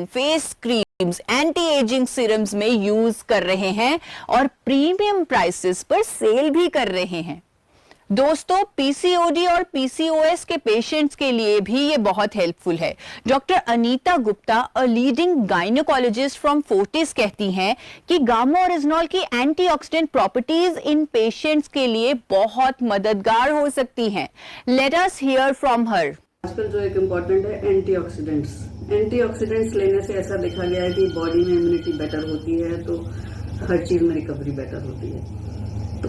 Face creams, anti ageing serums में use कर रहे हैं और प्रीमियम प्राइसेस पर सेल भी कर रहे हैं। दोस्तों, पीसीओडी और पीसीओएस के पेशेंट्स के लिए भी ये बहुत हेल्पफुल है। Doctor Anita Gupta, a leading gynaecologist from Fortis, कहती हैं कि गामा ओरिजिनॉल की एंटीऑक्सीडेंट प्रॉपर्टीज इन पेशेंट्स के लिए बहुत मददगार हो सकती हैं। Let us here from her. आजकल जो एक इम्पॉर्टेंट है एंटीऑक्सीडेंट्स लेने से ऐसा देखा गया है कि बॉडी में इम्यूनिटी बेटर होती है, तो हर चीज में रिकवरी बेटर होती है। तो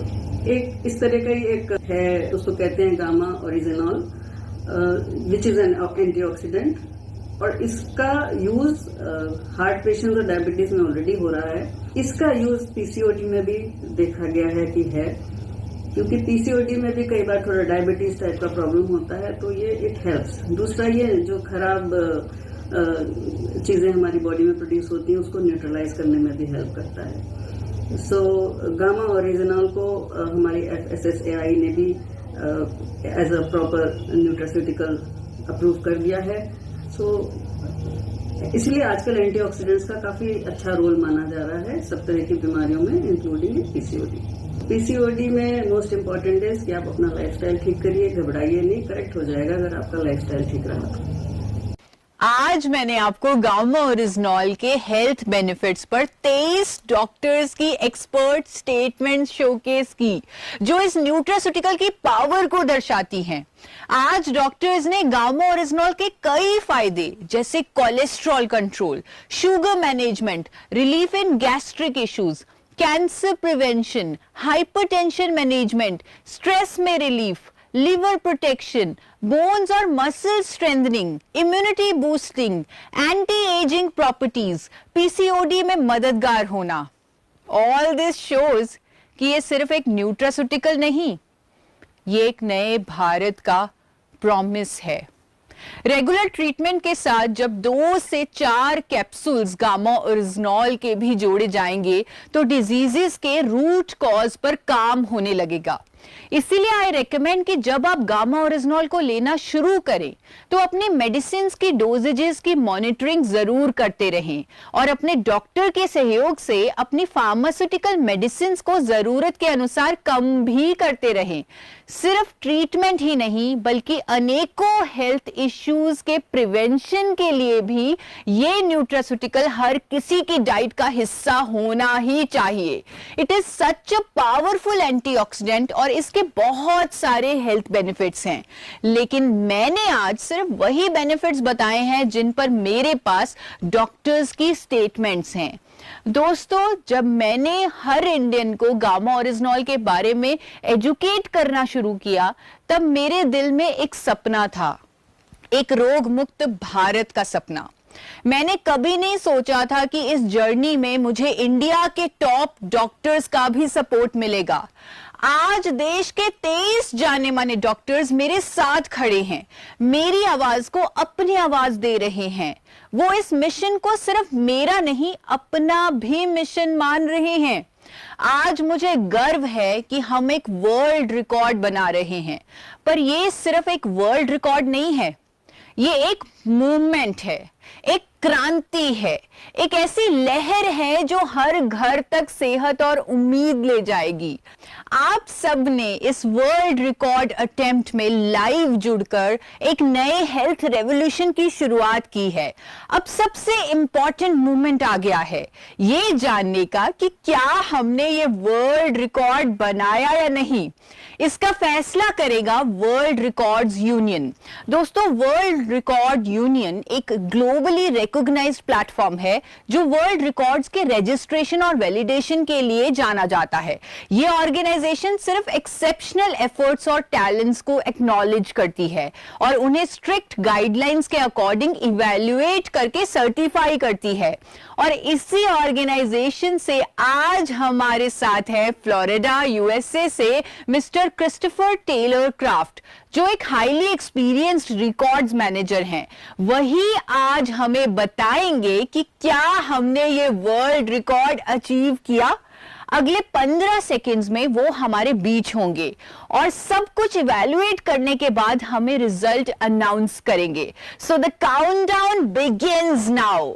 एक इस तरह का ही एक है, उसको कहते हैं gamma oryzanol, which is an antioxidant, और इसका यूज हार्ट पेशेंट्स और डायबिटीज में ऑलरेडी हो रहा है। इसका यूज पीसीओडी में भी देखा गया है कि है, क्योंकि पीसीओडी में भी कई बार थोड़ा डायबिटीज टाइप का प्रॉब्लम होता है, तो ये इट हेल्प्स। दूसरा, ये जो खराब चीजें हमारी बॉडी में प्रोड्यूस होती हैं उसको न्यूट्रलाइज करने में भी हेल्प करता है। सो गामा ओरिजिनल को हमारी FSSAI ने भी as a proper nutraceutical approve कर दिया है। सो इसलिए आजकल एंटीऑक्सीडेंट्स का काफी अच्छा रोल माना जा रहा है सब तरह की बीमारियों में, इंक्लूडिंग पीसीओडी। पीसीओडी में मोस्ट इम्पॉर्टेंट है कि आप अपना लाइफस्टाइल ठीक करिए, घबराइए नहीं, करेक्ट हो जाएगा अगर आपका लाइफस्टाइल ठीक रहा तो। आज मैंने आपको गामा ओरिजिनॉल के हेल्थ बेनिफिट्स पर 23 डॉक्टर्स की एक्सपर्ट स्टेटमेंट शोकेस की, जो इस न्यूट्रास्यूटिकल की पावर को दर्शाती हैं। आज डॉक्टर्स ने गामा ओरिजिनॉल के कई फायदे, जैसे cholesterol control, sugar management, relief in gastric issues, cancer prevention, hypertension management, stress में रिलीफ, लिवर प्रोटेक्शन, बोन्स और muscle strengthening, immunity boosting, anti ageing properties, PCOD में मददगार होना। ऑल दिस शोज कि ये सिर्फ एक न्यूट्रास्यूटिकल नहीं, ये एक नए भारत का प्रॉमिस है। रेगुलर ट्रीटमेंट के साथ जब 2 से 4 कैप्सूल्स गामा ओरिजिनॉल के भी जोड़े जाएंगे तो डिजीजेस के रूट कॉज पर काम होने लगेगा। इसीलिए आई रेकमेंड कि जब आप गामा ओरिजिनॉल को लेना शुरू करें तो अपने मेडिसिन की डोजेजेस की मॉनिटरिंग जरूर करते रहें और अपने डॉक्टर के सहयोग से अपनी फार्मास्यूटिकल मेडिसिन को जरूरत के अनुसार कम भी करते रहें। सिर्फ ट्रीटमेंट ही नहीं बल्कि अनेकों हेल्थ इश्यूज के प्रिवेंशन के लिए भी ये न्यूट्रास्यूटिकल हर किसी की डाइट का हिस्सा होना ही चाहिए। It is such a powerful antioxidant और इसके बहुत सारे हेल्थ बेनिफिट्स हैं, लेकिन मैंने आज सिर्फ वही बेनिफिट्स बताए हैं जिन पर मेरे पास डॉक्टर्स की स्टेटमेंट्स हैं। दोस्तों, जब मैंने हर इंडियन को गामा ओरिजिनॉल के बारे में एजुकेट करना शुरू किया तब मेरे दिल में एक सपना था, एक रोग मुक्त भारत का सपना। मैंने कभी नहीं सोचा था कि इस जर्नी में मुझे इंडिया के टॉप डॉक्टर्स का भी सपोर्ट मिलेगा। आज देश के 23 जाने माने डॉक्टर्स मेरे साथ खड़े हैं, मेरी आवाज को अपनी आवाज दे रहे हैं। वो इस मिशन को सिर्फ मेरा नहीं अपना भी मिशन मान रहे हैं। आज मुझे गर्व है कि हम एक वर्ल्ड रिकॉर्ड बना रहे हैं, पर ये सिर्फ एक वर्ल्ड रिकॉर्ड नहीं है, ये एक मूवमेंट है, एक क्रांति है, एक ऐसी लहर है जो हर घर तक सेहत और उम्मीद ले जाएगी। आप सब ने इस वर्ल्ड रिकॉर्ड अटेम्प्ट में लाइव जुड़कर एक नए हेल्थ रेवोल्यूशन की शुरुआत की है। अब सबसे इंपॉर्टेंट मूवमेंट आ गया है, ये जानने का कि क्या हमने ये वर्ल्ड रिकॉर्ड बनाया या नहीं। इसका फैसला करेगा वर्ल्ड रिकॉर्ड्स यूनियन। दोस्तों, वर्ल्ड रिकॉर्ड यूनियन एक ग्लोबली रिकॉग्नाइज्ड प्लेटफॉर्म है जो वर्ल्ड रिकॉर्ड्स के रजिस्ट्रेशन और वैलिडेशन के लिए जाना जाता है। यह ऑर्गेनाइजेशन सिर्फ एक्सेप्शनल एफर्ट्स और टैलेंट्स को एक्नॉलेज करती है और उन्हें स्ट्रिक्ट गाइडलाइंस के अकॉर्डिंग इवैल्यूएट करके सर्टिफाई करती है। और इसी ऑर्गेनाइजेशन से आज हमारे साथ है फ्लोरिडा यूएसए से मिस्टर क्रिस्टोफर टेलर क्राफ्ट, जो एक हाईली एक्सपीरियंस्ड रिकॉर्ड्स मैनेजर हैं। वही आज हमें बताएंगे कि क्या हमने ये वर्ल्ड रिकॉर्ड अचीव किया। अगले 15 सेकेंड्स में वो हमारे बीच होंगे और सब कुछ इवैल्यूएट करने के बाद हमें रिजल्ट अनाउंस करेंगे। So the countdown begins now.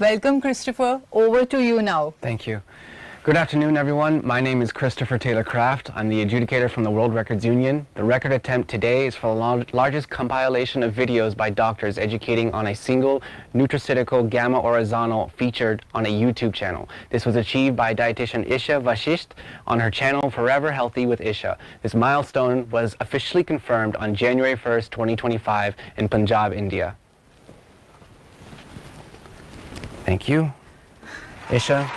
Welcome, Christopher. Over to you now. Thank you. Good afternoon, everyone. My name is Christopher Taylor Kraft. I'm the adjudicator from the World Records Union. The record attempt today is for the largest compilation of videos by doctors educating on a single nutraceutical gamma orizonal featured on a YouTube channel. This was achieved by dietitian Isha Vashisht on her channel Forever Healthy with Isha. This milestone was officially confirmed on January 1st, 2025 in Punjab, India. Thank you. Isha,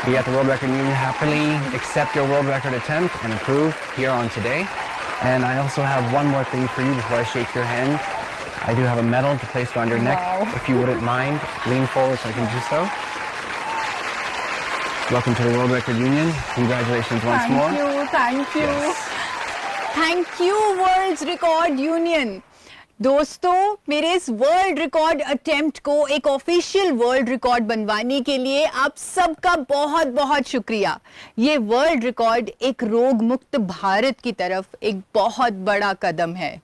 we at the World Record Union happily accept your world record attempt and approve here on today. And I also have one more thing for you before I shake your hand. I do have a medal to place around your neck. Wow. If you wouldn't mind, lean forward so I can do so. Welcome to the World Record Union. Congratulations once more. Thank you. Yes. Thank you, World Record Union. दोस्तों, मेरे इस world record attempt को एक official world record बनवाने के लिए आप सबका बहुत बहुत शुक्रिया। ये वर्ल्ड रिकॉर्ड एक रोग मुक्त भारत की तरफ एक बहुत बड़ा कदम है।